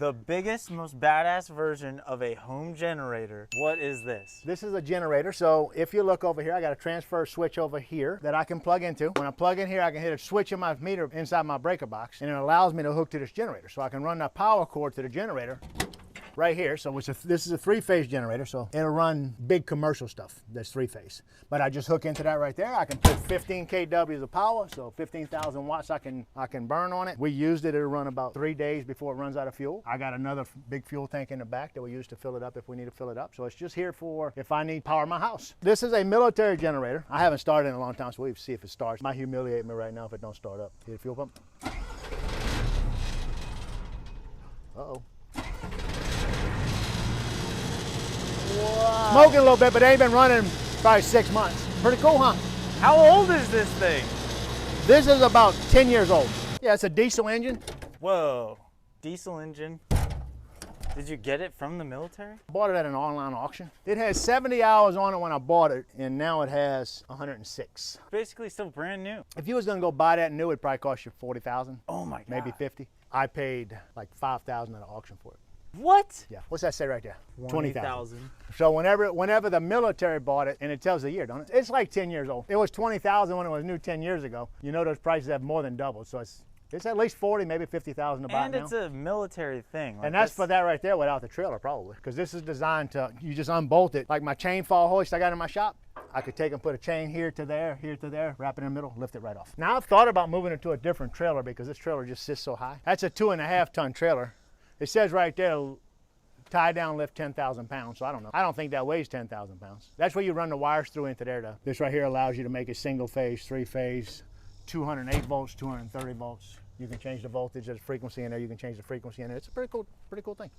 The biggest, most badass version of a home generator. What is this? This is a generator, so if you look over here, I got a transfer switch over here that I can plug into. When I plug in here, I can hit a switch in my meter inside my breaker box, and it allows me to hook to this generator. So I can run that power cord to the generator right here. So this is a three-phase generator, so it'll run big commercial stuff that's three-phase. But I just hook into that right there. I can put 15 kW of power, so 15,000 watts I can burn on it. We used it, it'll run about 3 days before it runs out of fuel. I got another big fuel tank in the back that we use to fill it up if we need to fill it up. So it's just here for if I need power in my house. This is a military generator. I haven't started in a long time, so we'll see if it starts. It might humiliate me right now if it don't start up. See the fuel pump? Uh-oh. Wow. Smoking a little bit, but they ain't been running probably 6 months. Pretty cool, huh? How old is this thing? This is about 10 years old. Yeah, it's a diesel engine. Whoa, diesel engine. Did you get it from the military? I bought it at an online auction. It had 70 hours on it when I bought it, and now it has 106. Basically still brand new. If you was gonna go buy that new, it'd probably cost you 40,000. Oh my God. Maybe 50. I paid like 5,000 at an auction for it. What? Yeah, what's that say right there? 20,000. So whenever the military bought it, and it tells the year, don't it? It's like 10 years old. It was 20,000 when it was new 10 years ago. You know those prices have more than doubled, so it's at least 40, maybe 50,000 to buy And now. it's a military thing. Like And that's for that right there without the trailer probably. Because this is designed to, you just unbolt it. Like my chain fall hoist I got in my shop, I could take and put a chain here to there, wrap it in the middle, lift it right off. Now I've thought about moving it to a different trailer because this trailer just sits so high. That's a 2.5 ton trailer. It says right there, tie down, lift 10,000 pounds. So I don't know. I don't think that weighs 10,000 pounds. That's where you run the wires through into there. This right here allows you to make a single phase, 3-phase, 208 volts, 230 volts. You can change the voltage, there's frequency in there. You can change the frequency in there. It's a pretty cool thing.